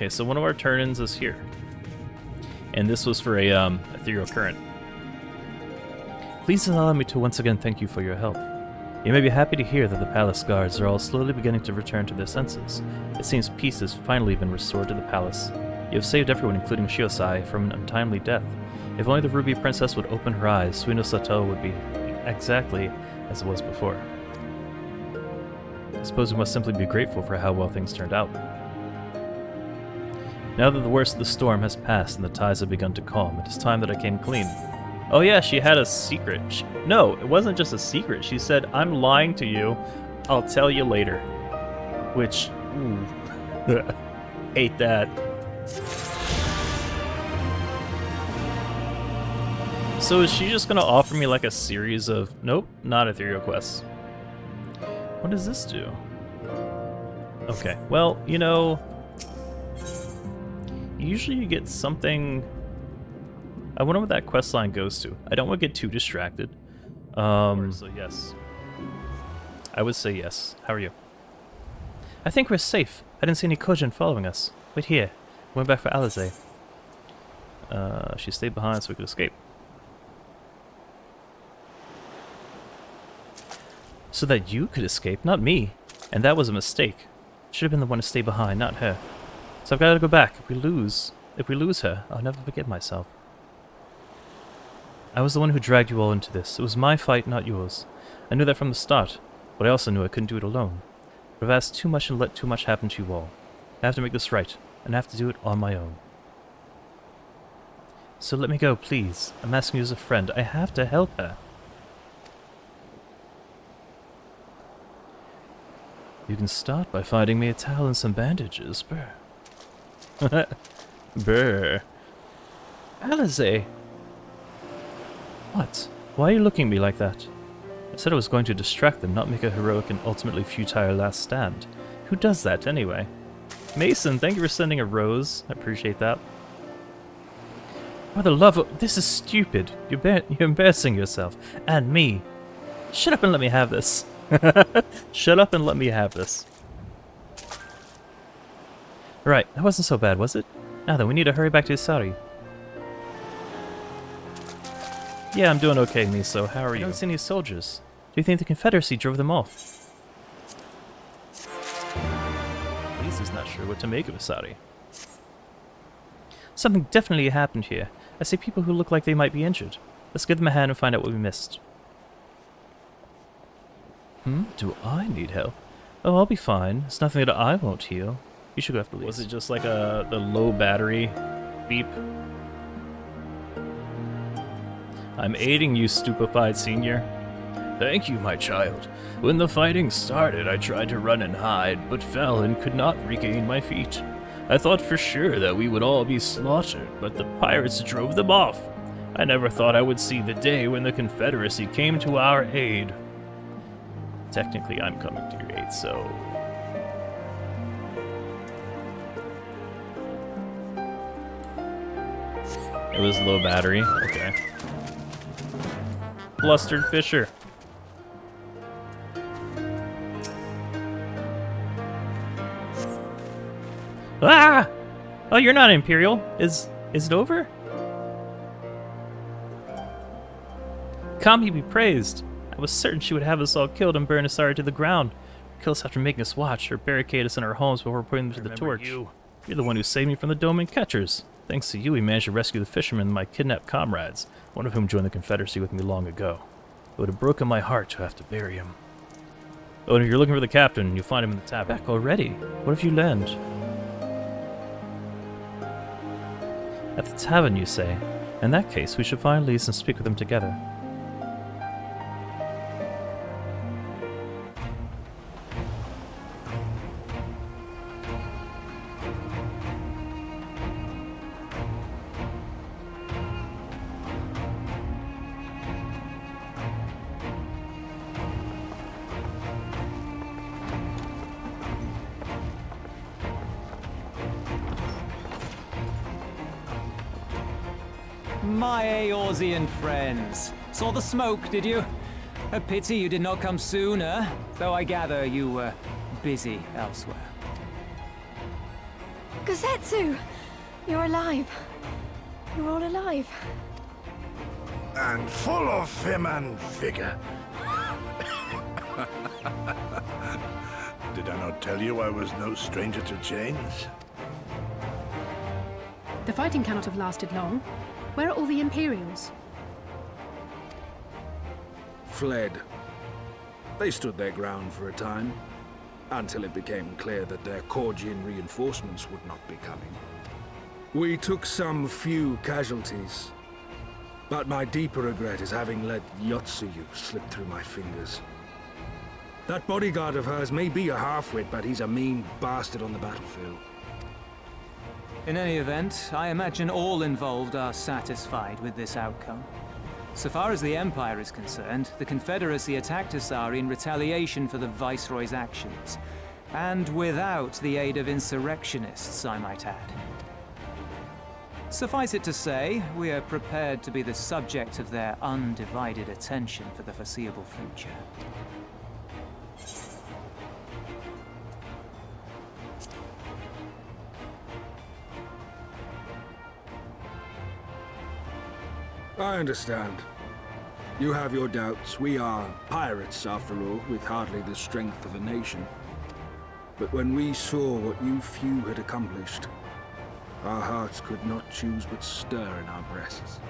Okay, so one of our turn-ins is here. And this was for a ethereal current. Please allow me to once again thank you for your help. You may be happy to hear that the palace guards are all slowly beginning to return to their senses. It seems peace has finally been restored to the palace. You have saved everyone, including Eorzea, from an untimely death. If only the Ruby Princess would open her eyes, Suino Sato would be exactly as it was before. I suppose we must simply be grateful for how well things turned out. Now that the worst of the storm has passed and the tides have begun to calm, it is time that I came clean. Oh yeah, she had a secret. No, it wasn't just a secret. She said, I'm lying to you. I'll tell you later. Which, ooh, hate that. So is she just gonna offer me like a series of... Nope, not ethereal quests. What does this do? Okay, well, you know... Usually you get something... I wonder what that quest line goes to. I don't want to get too distracted. So yes. I would say yes. How are you? I think we're safe. I didn't see any Kojin following us. Wait here. Went back for Eorzea. She stayed behind so we could escape. So that you could escape, not me. And that was a mistake. Should have been the one to stay behind, not her. So I've got to go back. If we lose her, I'll never forgive myself. I was the one who dragged you all into this. It was my fight, not yours. I knew that from the start, but I also knew I couldn't do it alone. But I've asked too much and let too much happen to you all. I have to make this right, and I have to do it on my own. So let me go, please. I'm asking you as a friend. I have to help her. You can start by finding me a towel and some bandages. Brr. Brr. Eorzea. What? Why are you looking at me like that? I said I was going to distract them, not make a heroic and ultimately futile last stand. Who does that, anyway? Mason, thank you for sending a rose. I appreciate that. For the love of... This is stupid. You're embarrassing yourself. And me. Shut up and let me have this. Shut up and let me have this. Right, that wasn't so bad, was it? Now then, we need to hurry back to Isari. Yeah, I'm doing okay, Miso. How are you? I don't see any soldiers. Do you think the Confederacy drove them off? Lisa's not sure what to make of Isari. Something definitely happened here. I see people who look like they might be injured. Let's give them a hand and find out what we missed. Do I need help? Oh, I'll be fine. It's nothing that I won't heal. You should go after Lisa. Was it just like the low battery beep? I'm aiding you, stupefied senior. Thank you, my child. When the fighting started, I tried to run and hide, but fell and could not regain my feet. I thought for sure that we would all be slaughtered, but the pirates drove them off. I never thought I would see the day when the Confederacy came to our aid. Technically, I'm coming to your aid, so... It was low battery. Okay. Blustered Fisher. Ah! Oh, you're not Imperial. Is it over? Kami be praised. I was certain she would have us all killed and burn Isari to the ground. Kill us after making us watch, or barricade us in our homes before putting them to the torch. You're the one who saved me from the Dome and Catchers. Thanks to you, we managed to rescue the fishermen and my kidnapped comrades, one of whom joined the Confederacy with me long ago. It would have broken my heart to have to bury him. Oh, and if you're looking for the captain, you'll find him in the tavern. Back already? What have you learned? At the tavern, you say? In that case, we should find Lise and speak with them together. My Eorzean friends. Saw the smoke, did you? A pity you did not come sooner, though I gather you were busy elsewhere. Gozetsu! You're alive. You're all alive. And full of vim and vigor. Did I not tell you I was no stranger to chains? The fighting cannot have lasted long. Where are all the Imperials? Fled. They stood their ground for a time, until it became clear that their Korgian reinforcements would not be coming. We took some few casualties, but my deeper regret is having let Yotsuyu slip through my fingers. That bodyguard of hers may be a half-wit, but he's a mean bastard on the battlefield. In any event, I imagine all involved are satisfied with this outcome. So far as the Empire is concerned, the Confederacy attacked Asari in retaliation for the Viceroy's actions. And without the aid of insurrectionists, I might add. Suffice it to say, we are prepared to be the subject of their undivided attention for the foreseeable future. I understand. You have your doubts. We are pirates, after all, with hardly the strength of a nation. But when we saw what you few had accomplished, our hearts could not choose but stir in our breasts.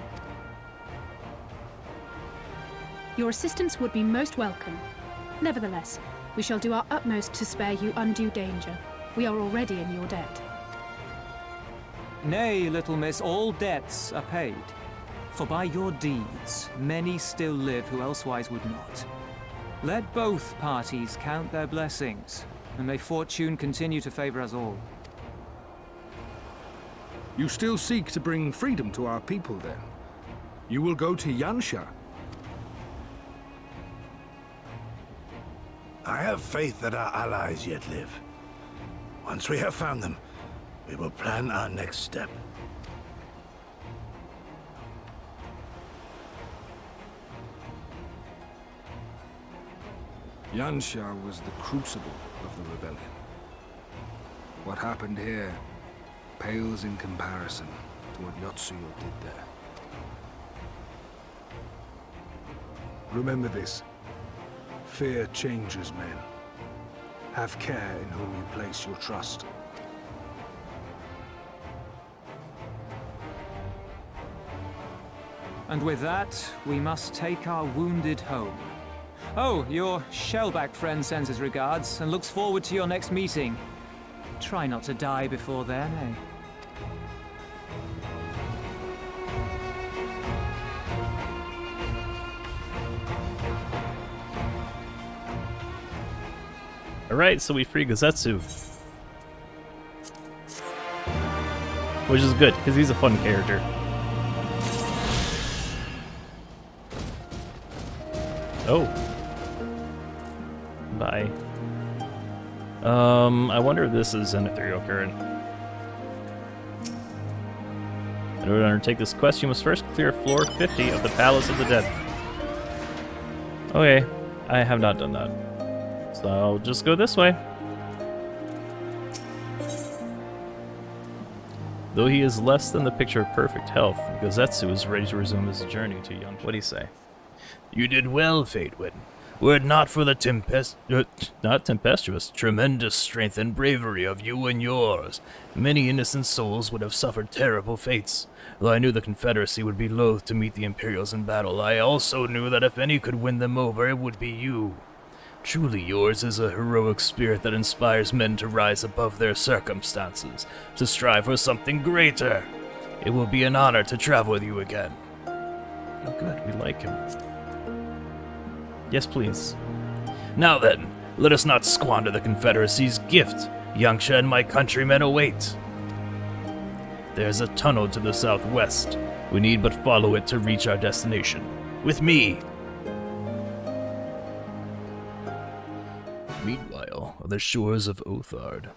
Your assistance would be most welcome. Nevertheless, we shall do our utmost to spare you undue danger. We are already in your debt. Nay, little miss, all debts are paid. For by your deeds, many still live who elsewise would not. Let both parties count their blessings, and may fortune continue to favor us all. You still seek to bring freedom to our people, then? You will go to Yansha. I have faith that our allies yet live. Once we have found them, we will plan our next step. Yansha was the crucible of the rebellion. What happened here pales in comparison to what Yotsuyu did there. Remember this. Fear changes men. Have care in whom you place your trust. And with that, we must take our wounded home. Oh, your shellback friend sends his regards and looks forward to your next meeting. Try not to die before then, eh? Alright, so we free Gozetsu. Which is good, because he's a fun character. Oh. Bye. I wonder if this is an ethereal current. In order to undertake this quest, you must first clear floor 50 of the Palace of the Dead. Okay, I have not done that. So I'll just go this way. Though he is less than the picture of perfect health, Gozetsu is ready to resume his journey to Yansha. What do you say? You did well, Fatewind. Were it not for the tempestuous, tremendous strength and bravery of you and yours, many innocent souls would have suffered terrible fates. Though I knew the Confederacy would be loath to meet the Imperials in battle, I also knew that if any could win them over, it would be you. Truly yours is a heroic spirit that inspires men to rise above their circumstances, to strive for something greater. It will be an honor to travel with you again. Oh good, we like him. Yes, please. Now then, let us not squander the Confederacy's gift. Yansha and my countrymen await. There's a tunnel to the southwest. We need but follow it to reach our destination. With me! Meanwhile, on the shores of Othard.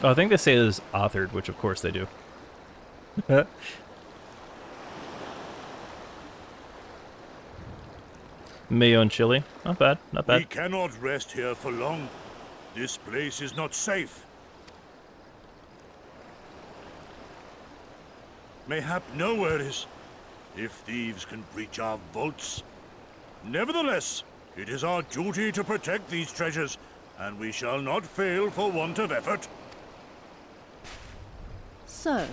Oh, I think they say it is Othard, which of course they do. Mayo and chili. Not bad, not bad. We cannot rest here for long. This place is not safe. Mayhap nowhere is, if thieves can breach our vaults. Nevertheless, it is our duty to protect these treasures, and we shall not fail for want of effort. So,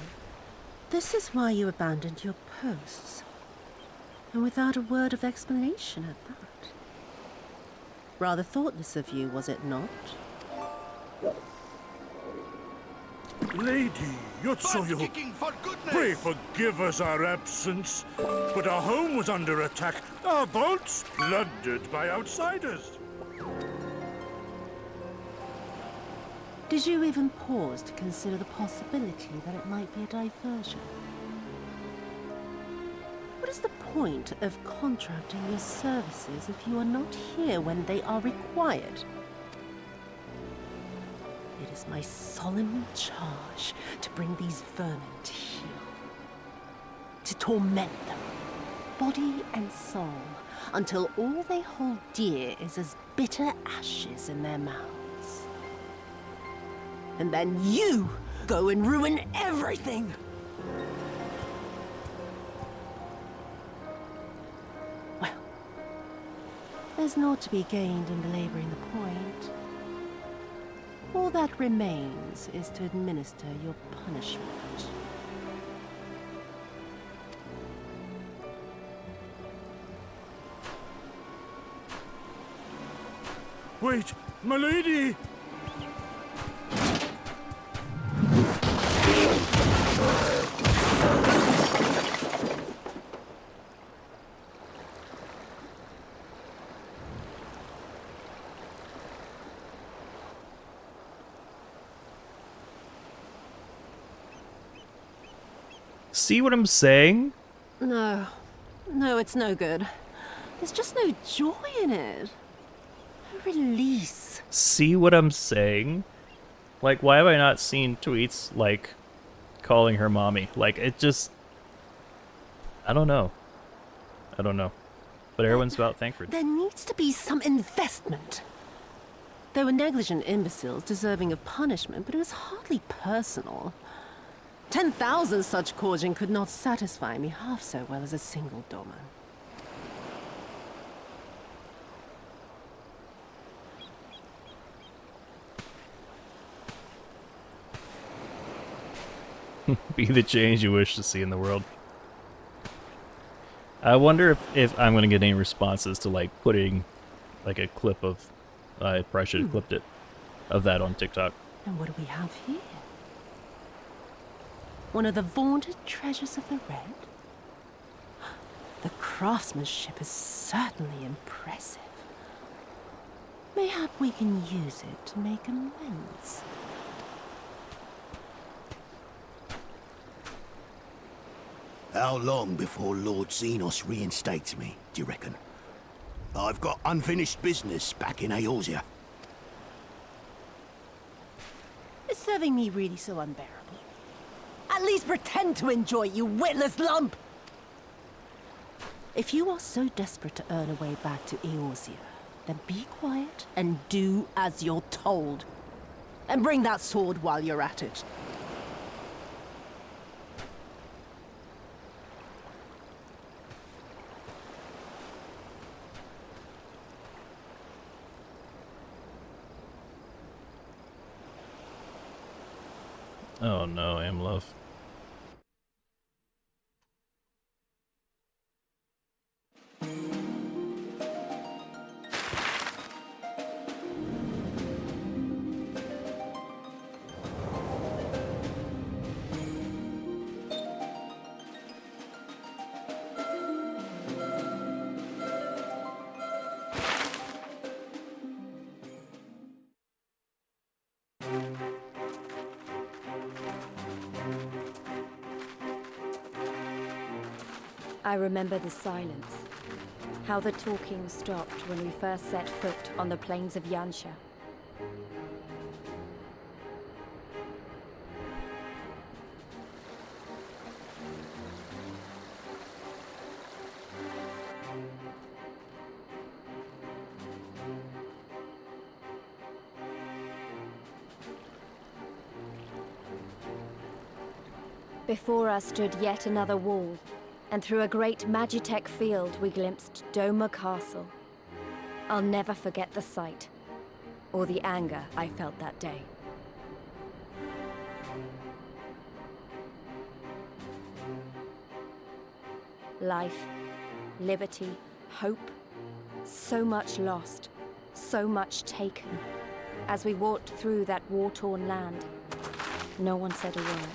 this is why you abandoned your posts. And without a word of explanation at that. Rather thoughtless of you, was it not? Lady Eorzea, pray forgive us our absence, but our home was under attack, our vaults plundered by outsiders. Did you even pause to consider the possibility that it might be a diversion? What is the point of contracting your services if you are not here when they are required? It is my solemn charge to bring these vermin to heel. To torment them, body and soul, until all they hold dear is as bitter ashes in their mouths. And then you go and ruin everything! Well, there's naught to be gained in belaboring the point. All that remains is to administer your punishment. Wait, my lady! See what I'm saying? No, it's no good. There's just no joy in it. No release. See what I'm saying? Like, why have I not seen tweets, like, calling her mommy? Like, it just... I don't know. But everyone's about Thancred. There needs to be some investment. They were negligent imbeciles deserving of punishment, but it was hardly personal. 10,000 such Korjin could not satisfy me half so well as a single Doma. Be the change you wish to see in the world. I wonder if I'm going to get any responses to, like, putting, like, a clip of... I probably should have clipped it. Of that on TikTok. And what do we have here? One of the vaunted treasures of the Red? The craftsmanship is certainly impressive. Mayhap we can use it to make amends. How long before Lord Xenos reinstates me, do you reckon? I've got unfinished business back in Eorzea. Is serving me really so unbearable? At least pretend to enjoy it, you witless lump! If you are so desperate to earn a way back to Eorzea, then be quiet and do as you're told. And bring that sword while you're at it. Oh no, Amlove. I remember the silence. How the talking stopped when we first set foot on the plains of Yansha. Before us stood yet another wall, and through a great Magitech field we glimpsed Doma Castle. I'll never forget the sight, or the anger I felt that day. Life, liberty, hope, so much lost, so much taken. As we walked through that war-torn land, no one said a word.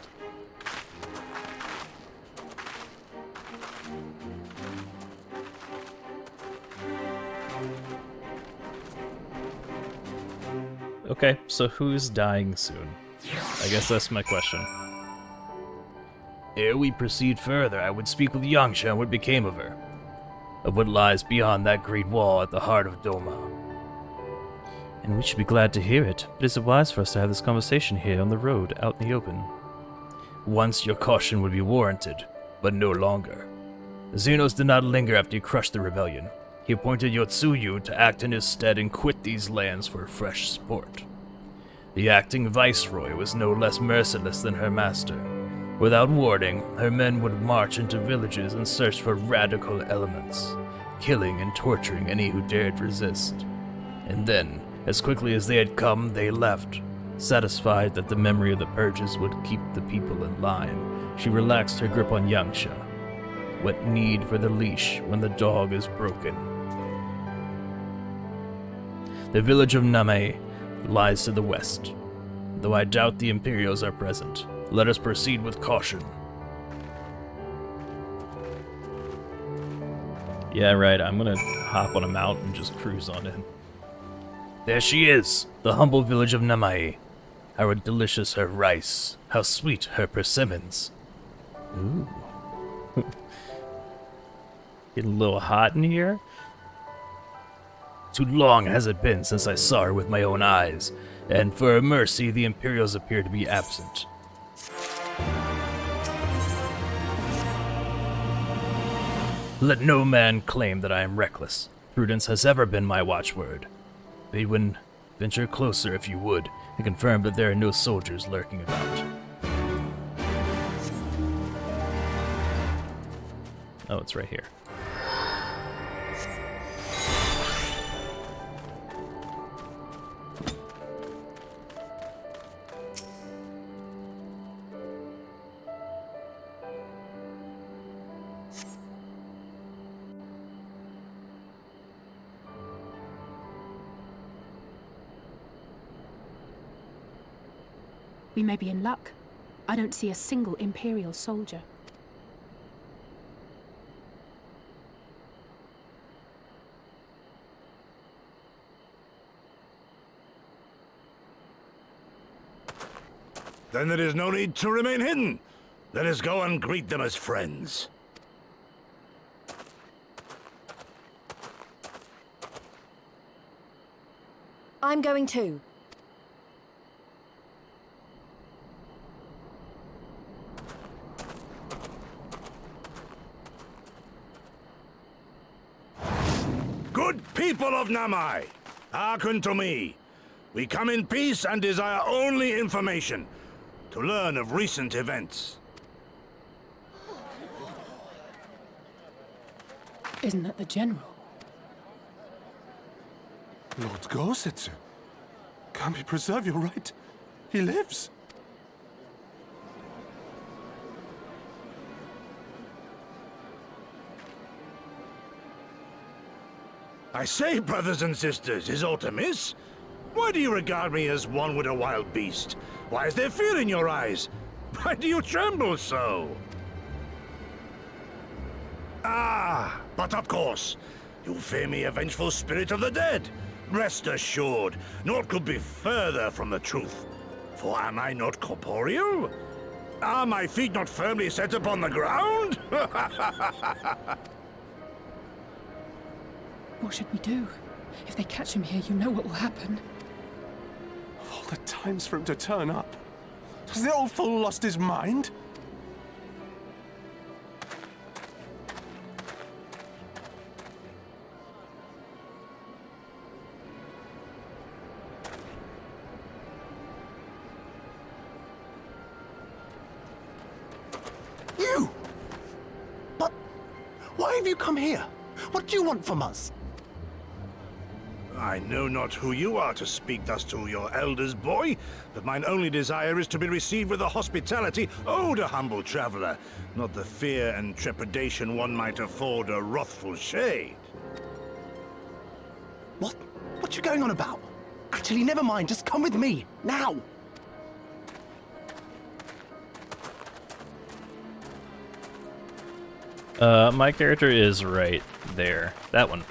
Okay, so who's dying soon? I guess that's my question. Ere we proceed further, I would speak with Yangsha on what became of her. Of what lies beyond that great wall at the heart of Doma. And we should be glad to hear it, but is it wise for us to have this conversation here on the road, out in the open? Once your caution would be warranted, but no longer. Xenos did not linger after he crushed the rebellion. He appointed Yotsuyu to act in his stead and quit these lands for fresh sport. The acting viceroy was no less merciless than her master. Without warning, her men would march into villages and search for radical elements, killing and torturing any who dared resist. And then, as quickly as they had come, they left. Satisfied that the memory of the purges would keep the people in line, she relaxed her grip on Yangsha. What need for the leash when the dog is broken? The village of Name lies to the west, though I doubt the Imperials are present. Let us proceed with caution. Yeah, right, I'm gonna hop on a mount and just cruise on in. There she is, the humble village of Namae. How delicious her rice, how sweet her persimmons. Ooh. Getting a little hot in here. Too long has it been since I saw her with my own eyes, and for a mercy the Imperials appear to be absent. Let no man claim that I am reckless. Prudence has ever been my watchword. Bedouin, venture closer if you would, and confirm that there are no soldiers lurking about. Oh, it's right here. We may be in luck. I don't see a single Imperial soldier. Then there is no need to remain hidden. Let us go and greet them as friends. I'm going too. Good people of Namai, hearken to me. We come in peace and desire only information, to learn of recent events. Isn't that the General? Lord Gosetsu, Kami, preserve your right. He lives. I say, brothers and sisters, is aught amiss? Why do you regard me as one with a wild beast? Why is there fear in your eyes? Why do you tremble so? Ah, but of course, you fear me a vengeful spirit of the dead. Rest assured, naught could be further from the truth. For am I not corporeal? Are my feet not firmly set upon the ground? What should we do? If they catch him here, you know what will happen. Of all the times for him to turn up, has the old fool lost his mind? You! But why have you come here? What do you want from us? I know not who you are to speak thus to your elders, boy, but mine only desire is to be received with the hospitality owed a humble traveler, not the fear and trepidation one might afford a wrathful shade. What you going on about? Actually, never mind, just come with me, now! My character is right there. That one.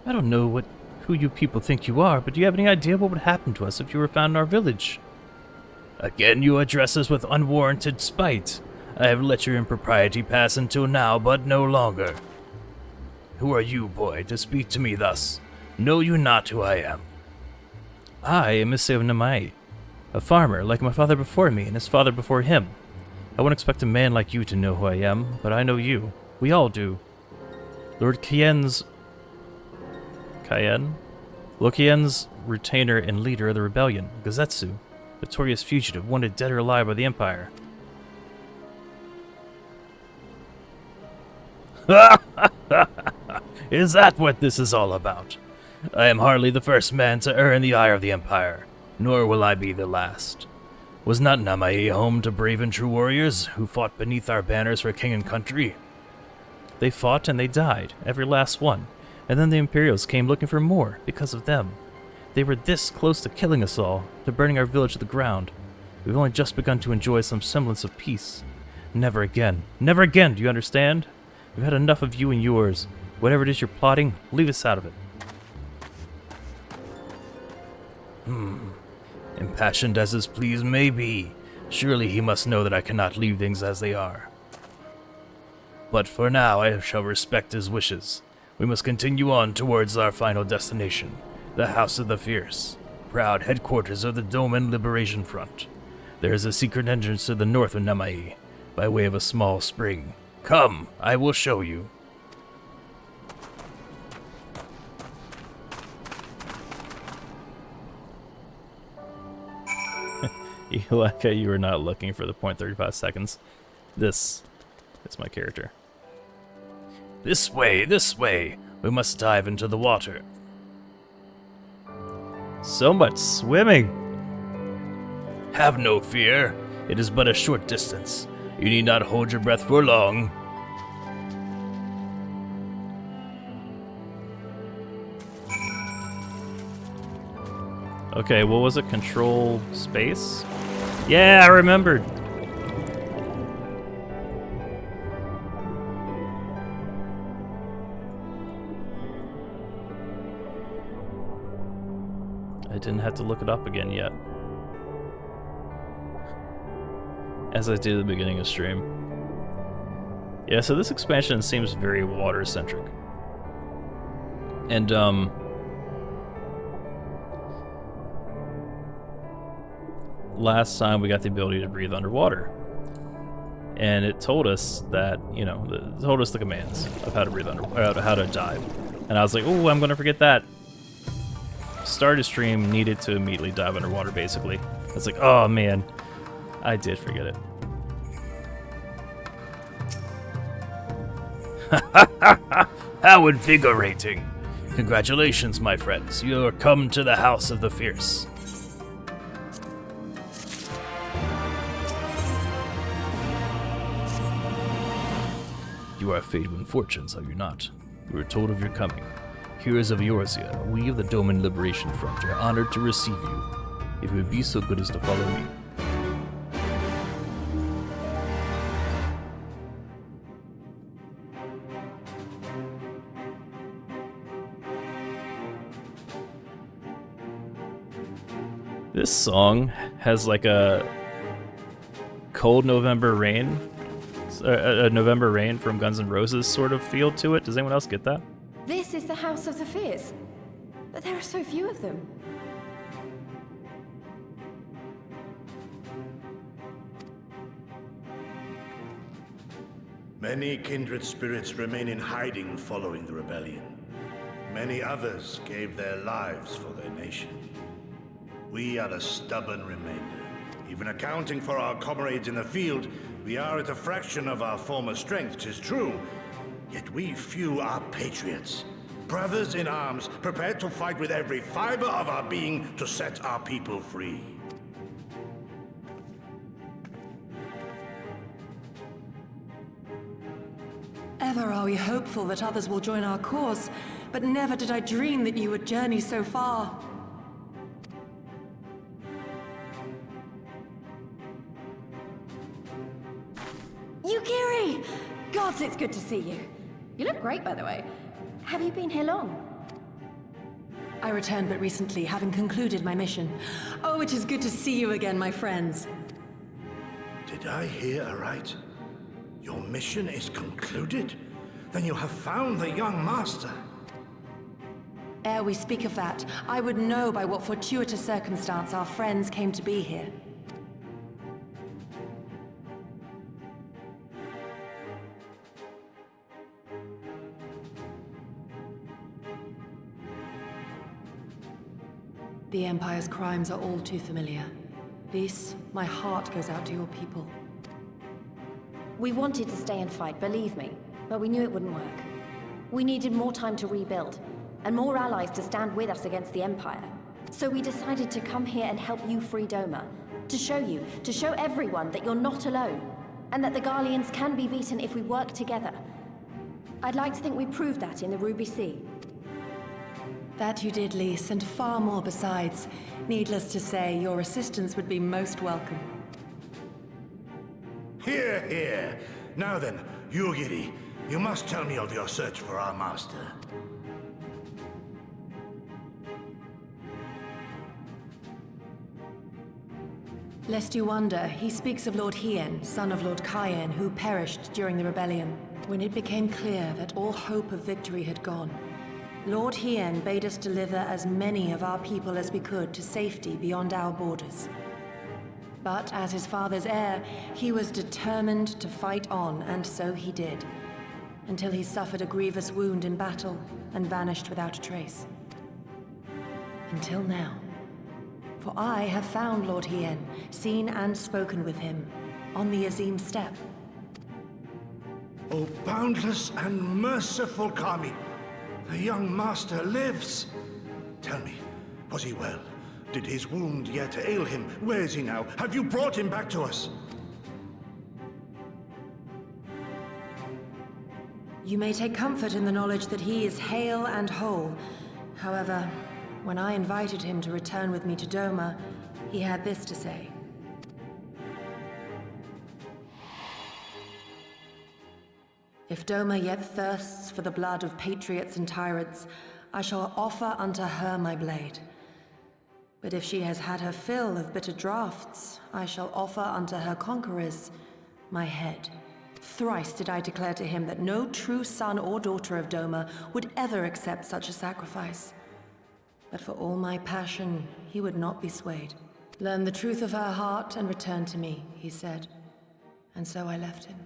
I don't know who you people think you are, but do you have any idea what would happen to us if you were found in our village? Again, you address us with unwarranted spite. I have let your impropriety pass until now, but no longer. Who are you, boy, to speak to me thus? Know you not who I am? I am Ffxiv Stormblood, a farmer like my father before me and his father before him. I wouldn't expect a man like you to know who I am, but I know you. We all do. Lord Kien's retainer and leader of the rebellion, Gazetsu, notorious fugitive, wanted dead or alive by the Empire. Is that what this is all about? I am hardly the first man to err in the eye of the Empire, nor will I be the last. Was not Namai home to brave and true warriors who fought beneath our banners for king and country? They fought and they died, every last one. And then the Imperials came looking for more, because of them. They were this close to killing us all, to burning our village to the ground. We've only just begun to enjoy some semblance of peace. Never again. Never again, do you understand? We've had enough of you and yours. Whatever it is you're plotting, leave us out of it. Impassioned as his pleas may be, surely he must know that I cannot leave things as they are. But for now, I shall respect his wishes. We must continue on towards our final destination, the House of the Fierce, proud headquarters of the Doma Liberation Front. There is a secret entrance to the north of Namai, by way of a small spring. Come, I will show you. You like how you were not looking for the 0.35 seconds. This is my character. This way, this way. We must dive into the water. So much swimming. Have no fear. It is but a short distance. You need not hold your breath for long. Okay, what was it? Control space? Yeah, I remembered. I didn't have to look it up again yet. As I did at the beginning of stream. Yeah, so this expansion seems very water-centric. And, last time we got the ability to breathe underwater. And it told us that, you know, it told us the commands of how to breathe how to dive. And I was like, oh, I'm gonna forget that. Started stream, needed to immediately dive underwater, basically. It's like, oh man, I did forget it. How invigorating! Congratulations, my friends. You are come to the House of the Fierce. You are fated with fortunes, are you not? We were told of your coming. Heroes of Eorzea, we of the Doma Liberation Front are honored to receive you. If you would be so good as to follow me. This song has like a cold November rain, a November Rain from Guns N' Roses sort of feel to it. Does anyone else get that? This is the House of the Fierce, but there are so few of them. Many kindred spirits remain in hiding following the rebellion. Many others gave their lives for their nation. We are the stubborn remainder. Even accounting for our comrades in the field, we are at a fraction of our former strength, 'tis true. Yet we few are patriots. Brothers in arms, prepared to fight with every fiber of our being to set our people free. Ever are we hopeful that others will join our cause, but never did I dream that you would journey so far. Yukiri! Gods, it's good to see you. You look great, by the way. Have you been here long? I returned but recently, having concluded my mission. Oh, it is good to see you again, my friends. Did I hear aright? Your mission is concluded? Then you have found the young master. Ere we speak of that, I would know by what fortuitous circumstance our friends came to be here. The Empire's crimes are all too familiar. Lys, my heart goes out to your people. We wanted to stay and fight, believe me, but we knew it wouldn't work. We needed more time to rebuild, and more allies to stand with us against the Empire. So we decided to come here and help you free Doma. To show everyone that you're not alone, and that the Garleans can be beaten if we work together. I'd like to think we proved that in the Ruby Sea. That you did, Lys, and far more besides. Needless to say, your assistance would be most welcome. Hear, hear. Now then, Yugiri, you must tell me of your search for our master. Lest you wonder, he speaks of Lord Hien, son of Lord Cayenne, who perished during the rebellion. When it became clear that all hope of victory had gone, Lord Hien bade us deliver as many of our people as we could to safety beyond our borders. But as his father's heir, he was determined to fight on, and so he did, until he suffered a grievous wound in battle and vanished without a trace. Until now. For I have found Lord Hien, seen and spoken with him, on the Azim steppe. O boundless and merciful Kami! The young master lives! Tell me, was he well? Did his wound yet ail him? Where is he now? Have you brought him back to us? You may take comfort in the knowledge that he is hale and whole. However, when I invited him to return with me to Doma, he had this to say. If Doma yet thirsts for the blood of patriots and tyrants, I shall offer unto her my blade. But if she has had her fill of bitter draughts, I shall offer unto her conquerors my head. Thrice did I declare to him that no true son or daughter of Doma would ever accept such a sacrifice. But for all my passion, he would not be swayed. Learn the truth of her heart and return to me, he said. And so I left him.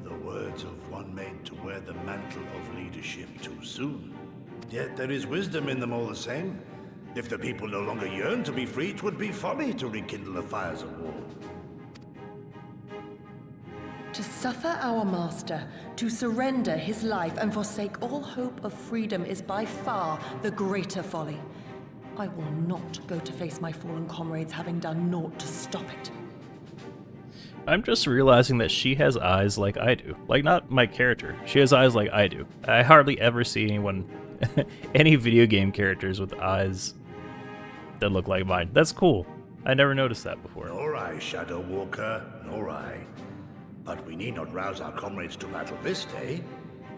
The words of one made to wear the mantle of leadership too soon. Yet there is wisdom in them all the same. If the people no longer yearn to be free, it would be folly to rekindle the fires of war. To suffer our master, to surrender his life and forsake all hope of freedom is by far the greater folly. I will not go to face my fallen comrades having done naught to stop it. I'm just realizing that she has eyes like I do. Like, not my character. She has eyes like I do. I hardly ever see anyone, any video game characters with eyes that look like mine. That's cool. I never noticed that before. Nor I, Shadow Walker, nor I. But we need not rouse our comrades to battle this day.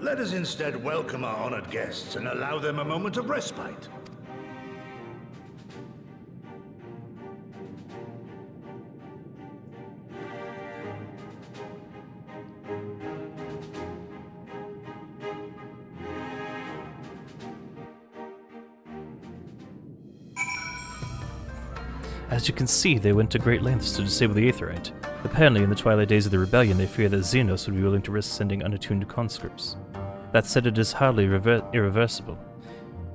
Let us instead welcome our honored guests and allow them a moment of respite. As you can see, they went to great lengths to disable the Aetherite. Apparently, in the twilight days of the rebellion, they feared that Xenos would be willing to risk sending unattuned conscripts. That said, it is hardly irreversible.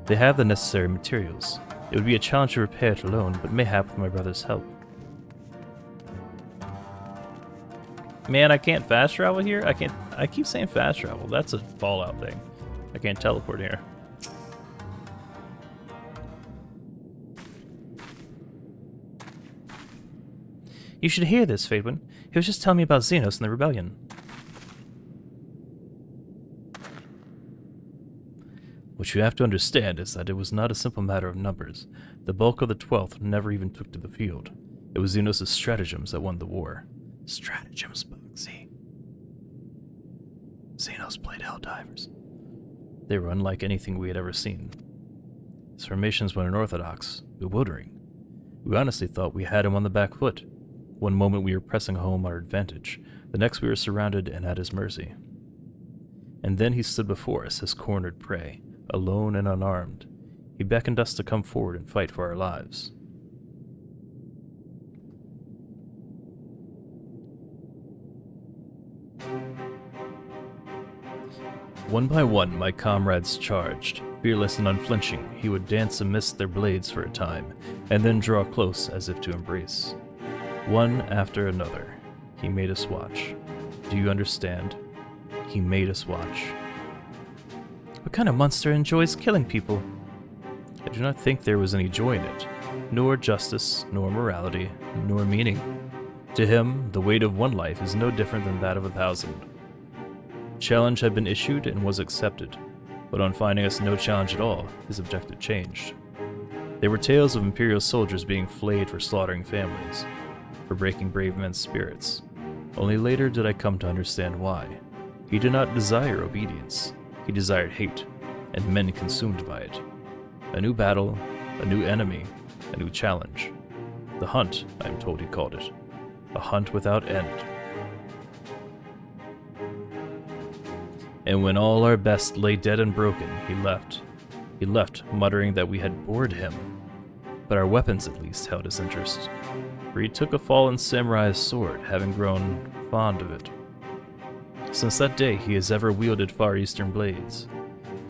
They have the necessary materials. It would be a challenge to repair it alone, but mayhap with my brother's help. Man, I can't fast travel here? I keep saying fast travel. That's a Fallout thing. I can't teleport here. You should hear this, Faedwin. He was just telling me about Xenos and the rebellion. What you have to understand is that it was not a simple matter of numbers. The bulk of the 12th never even took to the field. It was Xenos' stratagems that won the war. Stratagems, Bugsy. Xenos played Helldivers. They were unlike anything we had ever seen. His formations were unorthodox, bewildering. We honestly thought we had him on the back foot. One moment we were pressing home our advantage, the next we were surrounded and at his mercy. And then he stood before us as cornered prey, alone and unarmed. He beckoned us to come forward and fight for our lives. One by one, my comrades charged. Fearless and unflinching, he would dance amidst their blades for a time, and then draw close as if to embrace. One after another, he made us watch. Do you understand? He made us watch. What kind of monster enjoys killing people? I do not think there was any joy in it, nor justice, nor morality, nor meaning. To him, the weight of one life is no different than that of 1,000. Challenge had been issued and was accepted, but on finding us no challenge at all, his objective changed. There were tales of Imperial soldiers being flayed for slaughtering families, for breaking brave men's spirits. Only later did I come to understand why. He did not desire obedience. He desired hate, and men consumed by it. A new battle, a new enemy, a new challenge. The hunt, I am told he called it. A hunt without end. And when all our best lay dead and broken, he left. He left, muttering that we had bored him. But our weapons at least held his interest. For he took a fallen samurai's sword, having grown fond of it. Since that day, he has ever wielded Far Eastern blades.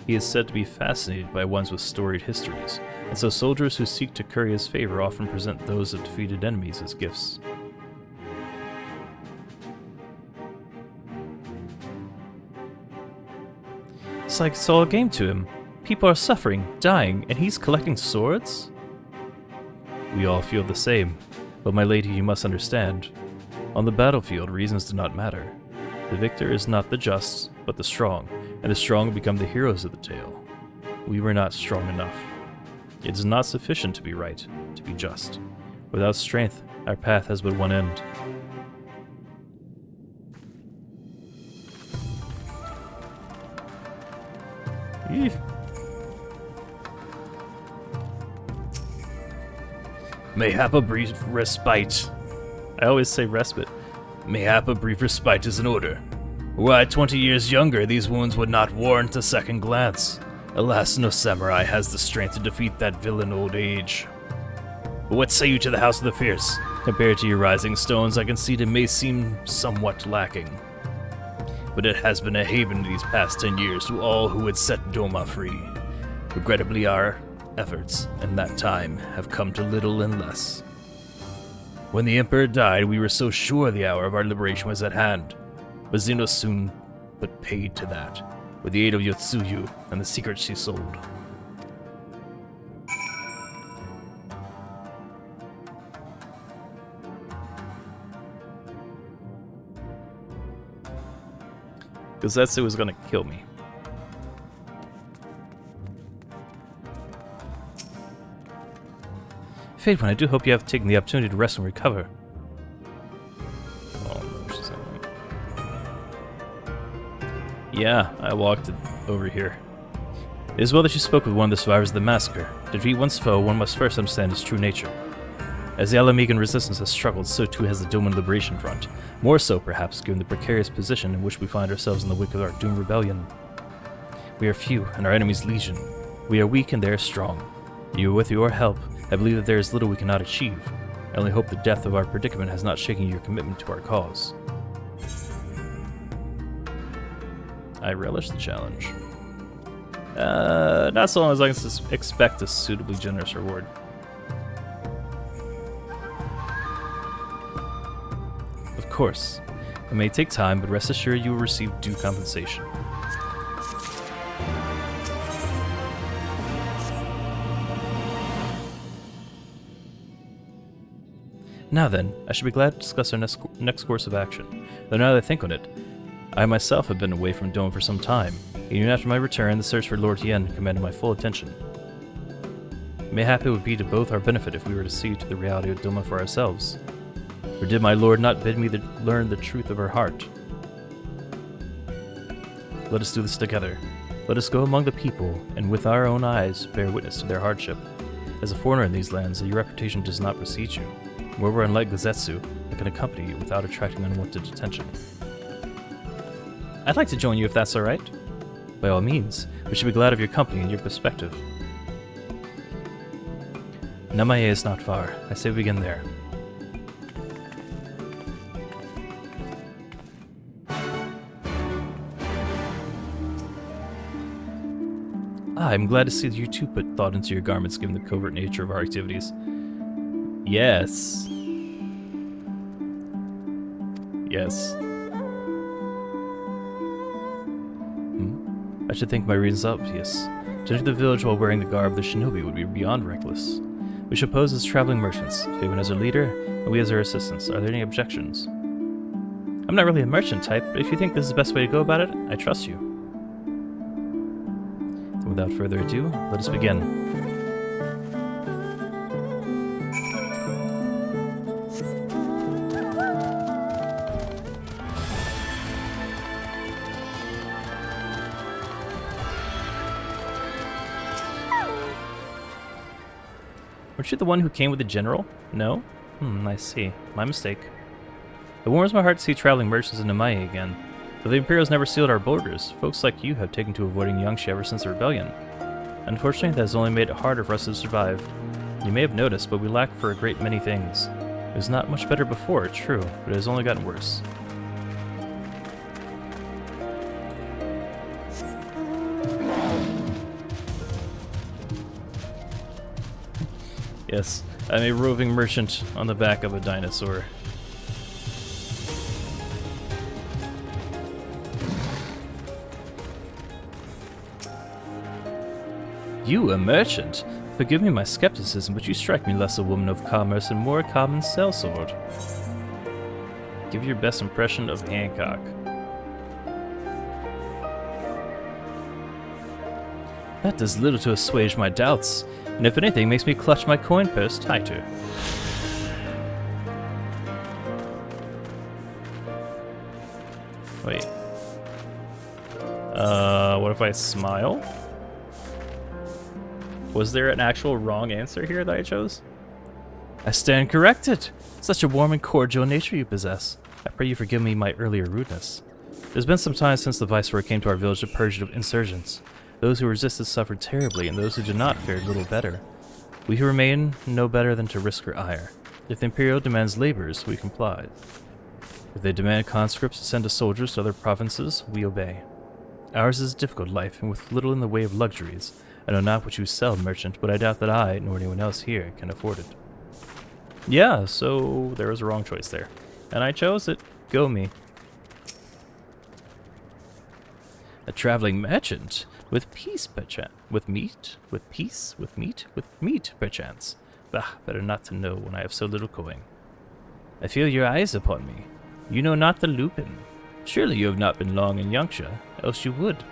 He is said to be fascinated by ones with storied histories, and so soldiers who seek to curry his favor often present those of defeated enemies as gifts. It's like it's all a game to him. People are suffering, dying, and he's collecting swords? We all feel the same, but my lady, you must understand. On the battlefield, reasons do not matter. The victor is not the just, but the strong, and the strong become the heroes of the tale. We were not strong enough. It is not sufficient to be right, to be just. Without strength, our path has but one end. Eef. Mayhap a brief respite. I always say respite. Mayhap a brief respite is in order. Were I 20 years younger, these wounds would not warrant a second glance. Alas, no samurai has the strength to defeat that villain old age. But what say you to the House of the Fierce? Compared to your rising stones, I concede it may seem somewhat lacking. But it has been a haven these past 10 years to all who would set Doma free. Regrettably, our efforts in that time have come to little and less. When the Emperor died, we were so sure the hour of our liberation was at hand. But Xenos soon put paid to that, with the aid of Yotsuyu and the secrets she sold. Gazetsu was gonna kill me. Faedwin, I do hope you have taken the opportunity to rest and recover. Oh no, she's not. Yeah, I walked over here. It is well that you spoke with one of the survivors of the massacre. To defeat one's foe, one must first understand his true nature. As the Alamegan resistance has struggled, so too has the Doman Liberation Front. More so, perhaps, given the precarious position in which we find ourselves in the wake of our doomed rebellion. We are few, and our enemies legion. We are weak, and they are strong. With your help, I believe that there is little we cannot achieve. only hope the depth of our predicament has not shaken your commitment to our cause. I relish the challenge. Not so long as I can expect a suitably generous reward. Of course, it may take time, but rest assured you will receive due compensation. Now then, I should be glad to discuss our next course of action. Though now that I think on it, I myself have been away from Dome for some time. Even after my return, the search for Lord Hien commanded my full attention. Mayhap it would be to both our benefit if we were to see to the reality of Doma for ourselves. Or did my lord not bid me learn the truth of her heart? Let us do this together. Let us go among the people, and with our own eyes bear witness to their hardship. As a foreigner in these lands, your reputation does not precede you. Moreover, unlike Gazetsu, I can accompany you without attracting unwanted attention. I'd like to join you if that's alright. By all means, we should be glad of your company and your perspective. Namae is not far. I say we begin there. I'm glad to see that you too put thought into your garments given the covert nature of our activities. Yes. Yes. I should think my reasons obvious. To enter the village while wearing the garb of the shinobi would be beyond reckless. We should pose as traveling merchants, Faven as our leader, and we as our assistants. Are there any objections? I'm not really a merchant type, but if you think this is the best way to go about it, I trust you. And without further ado, let us begin. Weren't you the one who came with the general? No? I see. My mistake. It warms my heart to see traveling merchants in Namae again. Though the Imperials never sealed our borders, folks like you have taken to avoiding Yangsha ever since the rebellion. Unfortunately, that has only made it harder for us to survive. You may have noticed, but we lack for a great many things. It was not much better before, true, but it has only gotten worse. Yes, I'm a roving merchant on the back of a dinosaur. You, a merchant? Forgive me my skepticism, but you strike me less a woman of commerce and more a common sellsword. Give your best impression of Hancock. That does little to assuage my doubts, and if anything makes me clutch my coin purse tighter. Wait. What if I smile? Was there an actual wrong answer here that I chose? I stand corrected! Such a warm and cordial nature you possess. I pray you forgive me my earlier rudeness. There's been some time since the Viceroy came to our village to purge it of insurgents. Those who resisted suffered terribly, and those who did not fared little better. We who remain know better than to risk our ire. If the Imperial demands labors, we comply. If they demand conscripts to send us soldiers to other provinces, we obey. Ours is a difficult life, and with little in the way of luxuries. I know not what you sell, merchant, but I doubt that I, nor anyone else here, can afford it. Yeah, so there was a wrong choice there. And I chose it. Go me. A traveling merchant? With peace, perchance. With meat? With peace? With meat? With meat, perchance. Bah, better not to know when I have so little coin. I feel your eyes upon me. You know not the Lupin. Surely you have not been long in Yangsha, else you would.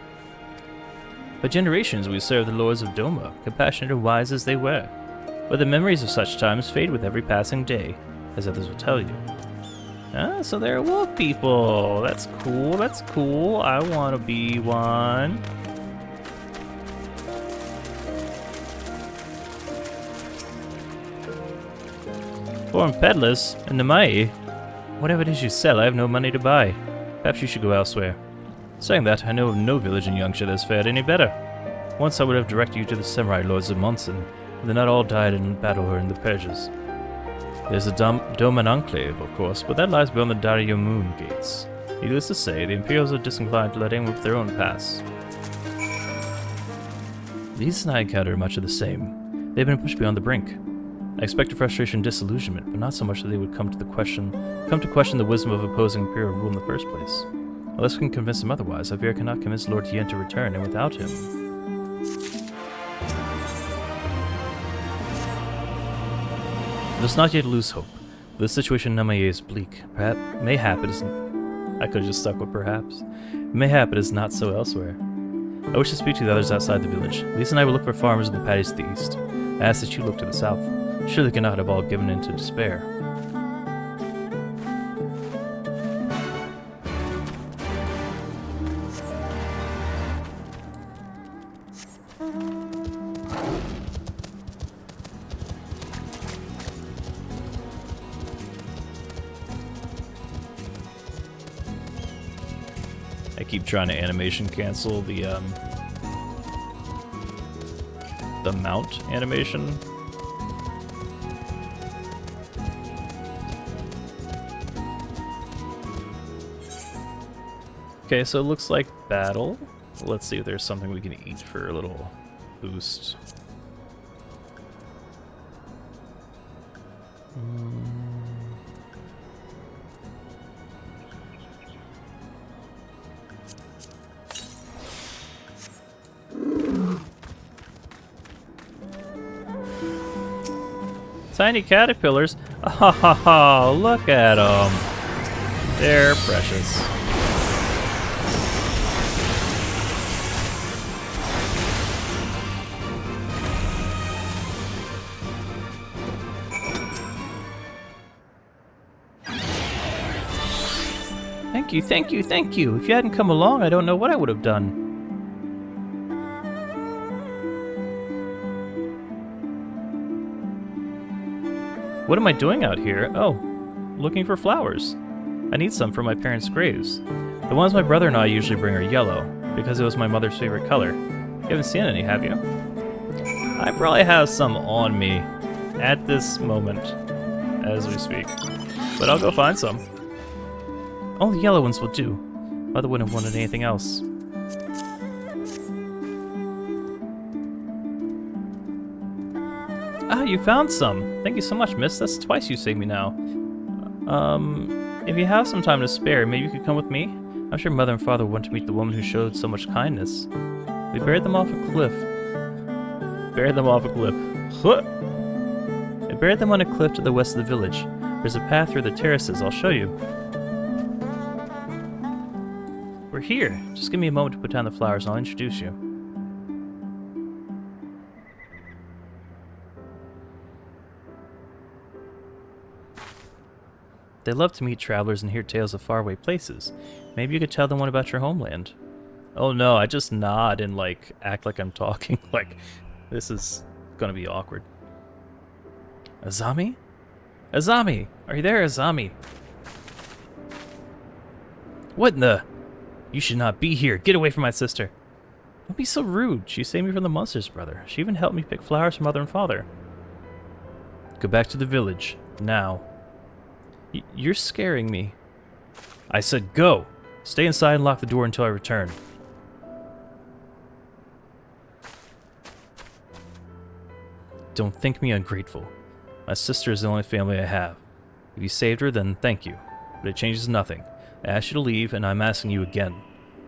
For generations we served the lords of Doma, compassionate and wise as they were. But the memories of such times fade with every passing day, as others will tell you. Ah, so they're wolf people. That's cool, that's cool. I want to be one. Foreign peddlers in Namae. Whatever it is you sell, I have no money to buy. Perhaps you should go elsewhere. Saying that, I know of no village in Yangsha that's fared any better. Once I would have directed you to the samurai lords of Monson, but they not all died in battle or in the purges. There's a Doma Enclave, of course, but that lies beyond the Dario Moon gates. Needless to say, the Imperials are disinclined to let anyone with their own pass. These and I encountered much of the same. They've been pushed beyond the brink. I expected frustration and disillusionment, but not so much that they would come to question the wisdom of opposing Imperial rule in the first place. Unless we can convince them otherwise, I fear I cannot convince Lord Hien to return, and without him... Let us not yet lose hope. The situation in Namaye is bleak. Mayhap it is... I could have just stuck with perhaps. Mayhap it is not so elsewhere. I wish to speak to the others outside the village. Lisa and I will look for farmers in the paddies to the east. I ask that you look to the south. Surely they cannot have all given in to despair. I keep trying to animation cancel the mount animation. Okay, so it looks like battle. Let's see if there's something we can eat for a little boost. Tiny caterpillars? Oh, look at them. They're precious. Thank you, thank you, thank you. If you hadn't come along, I don't know what I would have done. What am I doing out here? Oh, looking for flowers. I need some for my parents' graves. The ones my brother and I usually bring are yellow, because it was my mother's favorite color. You haven't seen any, have you? I probably have some on me at this moment, as we speak. But I'll go find some. Only yellow ones will do. Mother wouldn't have wanted anything else. Ah, you found some. Thank you so much, miss. That's twice you saved me now. If you have some time to spare, maybe you could come with me? I'm sure Mother and Father want to meet the woman who showed so much kindness. We buried them off a cliff. Buried them off a cliff. We buried them on a cliff to the west of the village. There's a path through the terraces. I'll show you. We're here. Just give me a moment to put down the flowers and I'll introduce you. They love to meet travelers and hear tales of faraway places. Maybe you could tell them one about your homeland. Oh no, I just nod and like act like I'm talking. Like, this is gonna be awkward. Azami? Azami! Are you there, Azami? What in the... You should not be here. Get away from my sister. Don't be so rude. She saved me from the monsters, brother. She even helped me pick flowers for Mother and Father. Go back to the village. Now. You're scaring me. I said go. Stay inside and lock the door until I return. Don't think me ungrateful. My sister is the only family I have. If you saved her, then thank you. But it changes nothing. I asked you to leave, and I'm asking you again.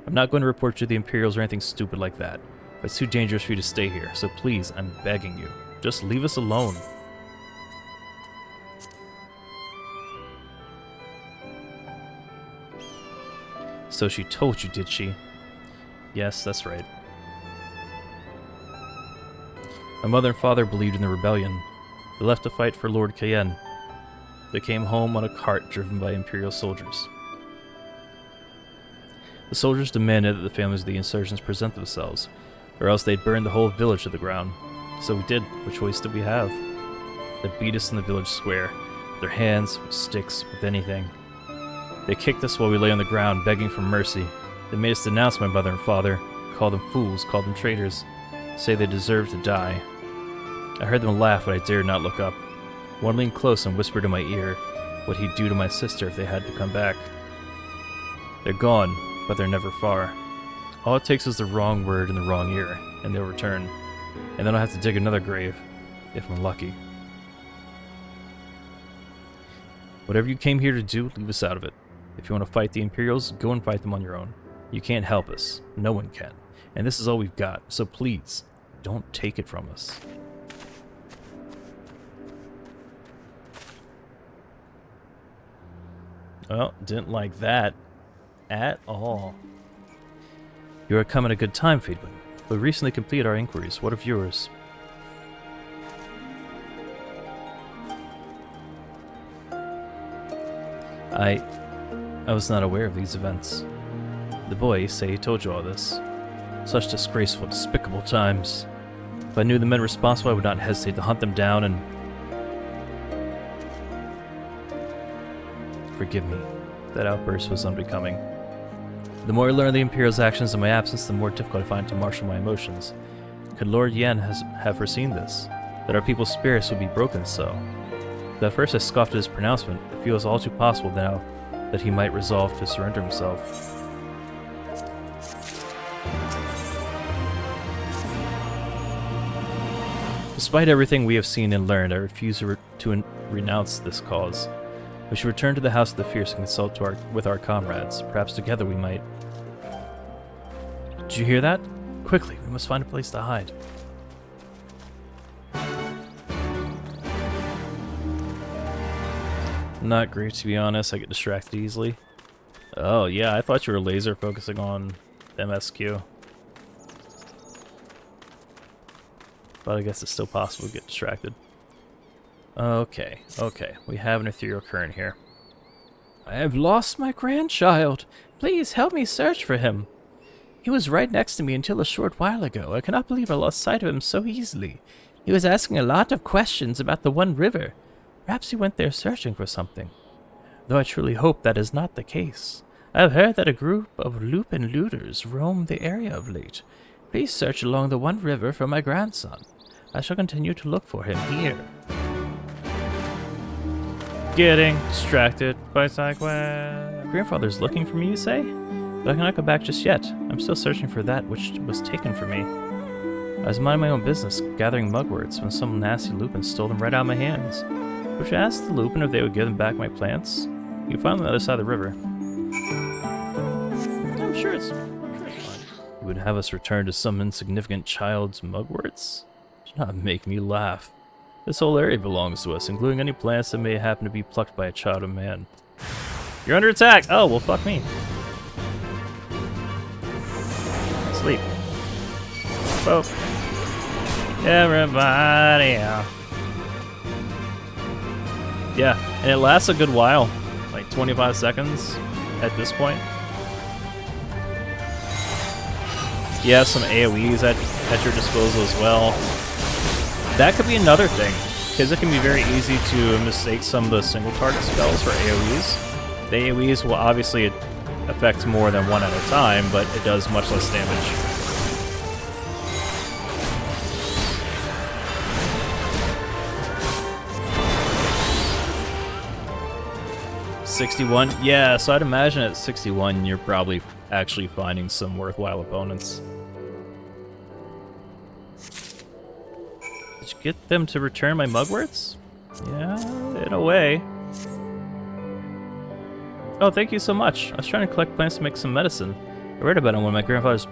I'm not going to report you to the Imperials or anything stupid like that. But it's too dangerous for you to stay here, so please, I'm begging you. Just leave us alone. So she told you, did she? Yes, that's right. My mother and father believed in the rebellion. They left to fight for Lord Cayenne. They came home on a cart driven by Imperial soldiers. The soldiers demanded that the families of the insurgents present themselves, or else they'd burn the whole village to the ground. So we did. What choice did we have? They beat us in the village square, with their hands, with sticks, with anything. They kicked us while we lay on the ground, begging for mercy. They made us denounce my mother and father, call them fools, call them traitors, say they deserved to die. I heard them laugh, but I dared not look up. One leaned close and whispered in my ear what he'd do to my sister if they had to come back. They're gone, but they're never far. All it takes is the wrong word in the wrong ear, and they'll return. And then I'll have to dig another grave, if I'm lucky. Whatever you came here to do, leave us out of it. If you want to fight the Imperials, go and fight them on your own. You can't help us. No one can. And this is all we've got, so please, don't take it from us. Well, didn't like that at all. You are come at a good time, Ffxiv. We recently completed our inquiries. What of yours? I was not aware of these events. The boys say he told you all this. Such disgraceful, despicable times. If I knew the men responsible, I would not hesitate to hunt them down and... Forgive me. That outburst was unbecoming. The more I learn of the Imperial's actions in my absence, the more difficult I find to marshal my emotions. Could Lord Yen have foreseen this? That our people's spirits would be broken so? But at first I scoffed at his pronouncement. It feels all too possible now that he might resolve to surrender himself. Despite everything we have seen and learned, I refuse to renounce this cause. We should return to the House of the Fierce and consult with our comrades. Perhaps together we might... Did you hear that? Quickly, we must find a place to hide. Not great, to be honest. I get distracted easily. Oh, yeah, I thought you were laser focusing on MSQ. But I guess it's still possible to get distracted. Okay. We have an ethereal current here. I have lost my grandchild. Please help me search for him. He was right next to me until a short while ago. I cannot believe I lost sight of him so easily. He was asking a lot of questions about the One River. Perhaps he went there searching for something. Though I truly hope that is not the case. I have heard that a group of Lupin looters roam the area of late. Please search along the One River for my grandson. I shall continue to look for him here. Getting distracted by side quest. Grandfather's looking for me, you say? But I cannot go back just yet. I'm still searching for that which was taken from me. I was minding my own business, gathering mugworts, when some nasty Lupin stole them right out of my hands. Would you ask the Lupin if they would give them back my plants? You can find them on the other side of the river. I'm sure it's fine. You would have us return to some insignificant child's mugworts? Do not make me laugh. This whole area belongs to us, including any plants that may happen to be plucked by a child of man. You're under attack! Oh, well, fuck me. Sleep. Oh. Everybody out. Yeah, and it lasts a good while. Like 25 seconds at this point. You have some AoEs at your disposal as well. That could be another thing, because it can be very easy to mistake some of the single target spells for AoEs. The AoEs will obviously affect more than one at a time, but it does much less damage. $61? Yeah, so I'd imagine at 61 you're probably actually finding some worthwhile opponents. Did you get them to return my mugworts? Yeah, in a way. Oh, thank you so much. I was trying to collect plants to make some medicine. I read about it in one of my grandfather's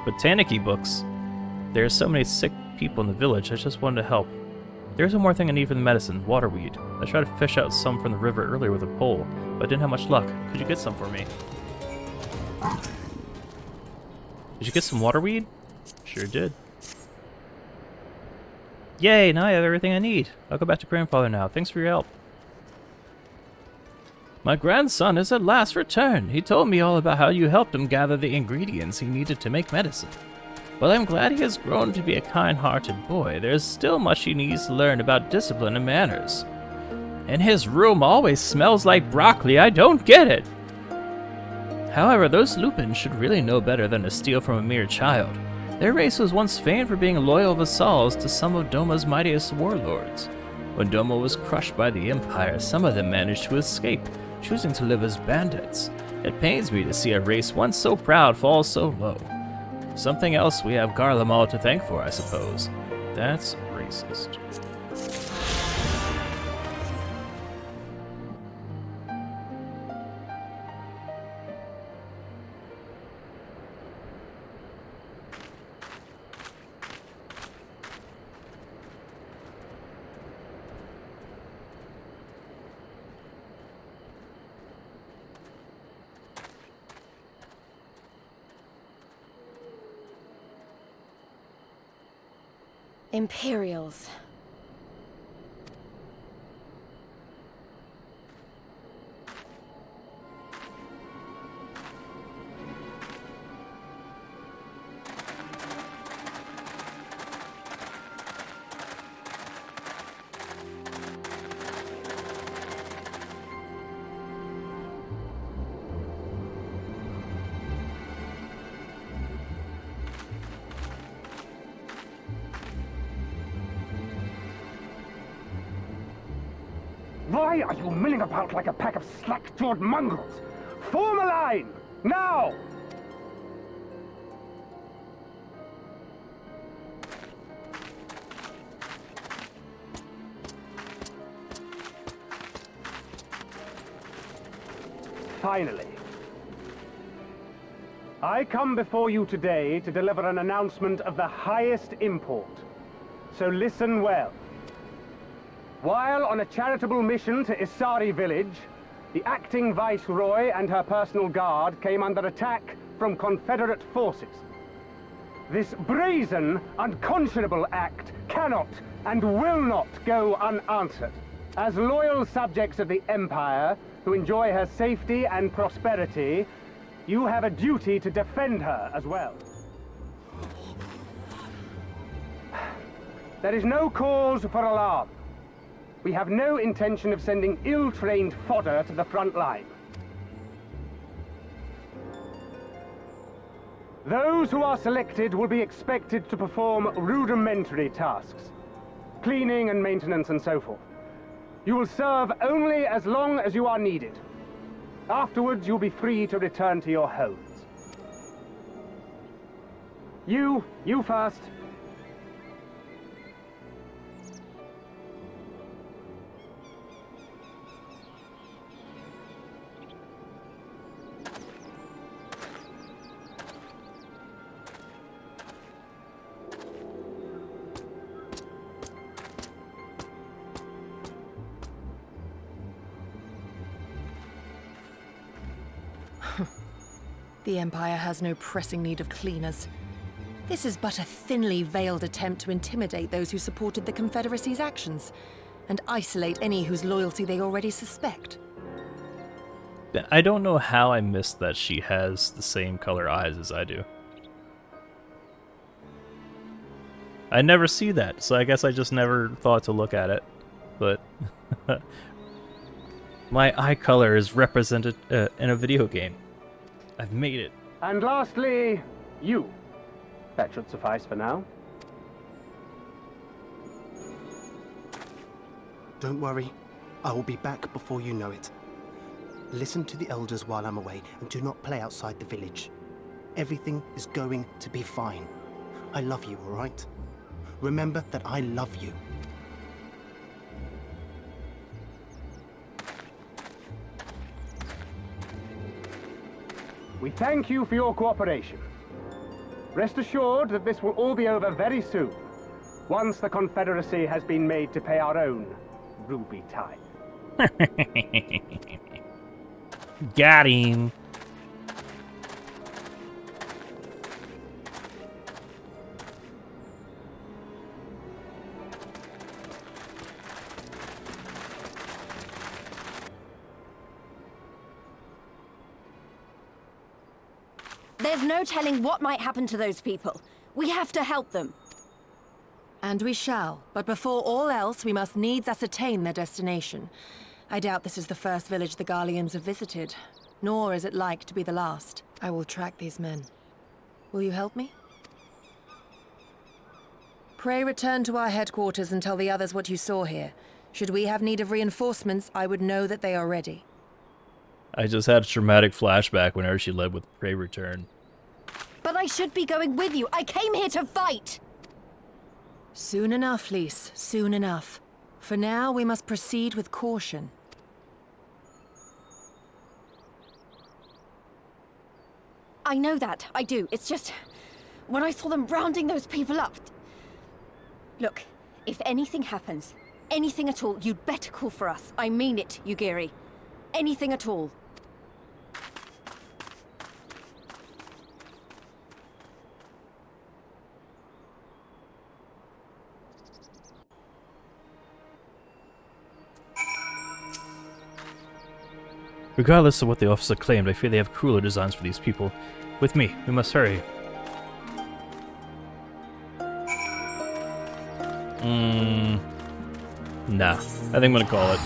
botanic books. There are so many sick people in the village, I just wanted to help. There's one more thing I need for the medicine, waterweed. I tried to fish out some from the river earlier with a pole, but I didn't have much luck. Could you get some for me? Did you get some waterweed? Sure did. Yay, now I have everything I need. I'll go back to grandfather now. Thanks for your help. My grandson is at last returned. He told me all about how you helped him gather the ingredients he needed to make medicine. Well, I'm glad he has grown to be a kind-hearted boy. There's still much he needs to learn about discipline and manners. And his room always smells like broccoli. I don't get it. However, those Lupins should really know better than to steal from a mere child. Their race was once famed for being loyal vassals to some of Doma's mightiest warlords. When Doma was crushed by the Empire, some of them managed to escape, choosing to live as bandits. It pains me to see a race once so proud fall so low. Something else we have Garlemald to thank for, I suppose. That's racist. Imperials. Why are you milling about like a pack of slack-jawed mongrels? Form a line! Now! Finally. I come before you today to deliver an announcement of the highest import. So listen well. While on a charitable mission to Isari village, the acting viceroy and her personal guard came under attack from Confederate forces. This brazen, unconscionable act cannot and will not go unanswered. As loyal subjects of the Empire, who enjoy her safety and prosperity, you have a duty to defend her as well. There is no cause for alarm. We have no intention of sending ill-trained fodder to the front line. Those who are selected will be expected to perform rudimentary tasks, cleaning and maintenance and so forth. You will serve only as long as you are needed. Afterwards, you'll be free to return to your homes. You first. The Empire has no pressing need of cleaners. This is but a thinly veiled attempt to intimidate those who supported the Confederacy's actions, and isolate any whose loyalty they already suspect. I don't know how I missed that she has the same color eyes as I do. I never see that, so I guess I just never thought to look at it. But my eye color is represented in a video game. I've made it. And lastly, you. That should suffice for now. Don't worry. I will be back before you know it. Listen to the elders while I'm away, and do not play outside the village. Everything is going to be fine. I love you, all right? Remember that I love you. We thank you for your cooperation. Rest assured that this will all be over very soon, once the Confederacy has been made to pay our own ruby tithe. Got him. There's no telling what might happen to those people. We have to help them. And we shall, but before all else, we must needs ascertain their destination. I doubt this is the first village the Garleans have visited, nor is it like to be the last. I will track these men. Will you help me? Pray return to our headquarters and tell the others what you saw here. Should we have need of reinforcements, I would know that they are ready. I just had a traumatic flashback whenever she led with Prey Return. But I should be going with you. I came here to fight! Soon enough, Lys, soon enough. For now, we must proceed with caution. I know that, I do. It's just... when I saw them rounding those people up... Look, if anything happens, anything at all, you'd better call for us. I mean it, Yugiri. Anything at all. Regardless of what the officer claimed, I fear they have crueler designs for these people. With me, we must hurry. Nah, I think I'm gonna call it.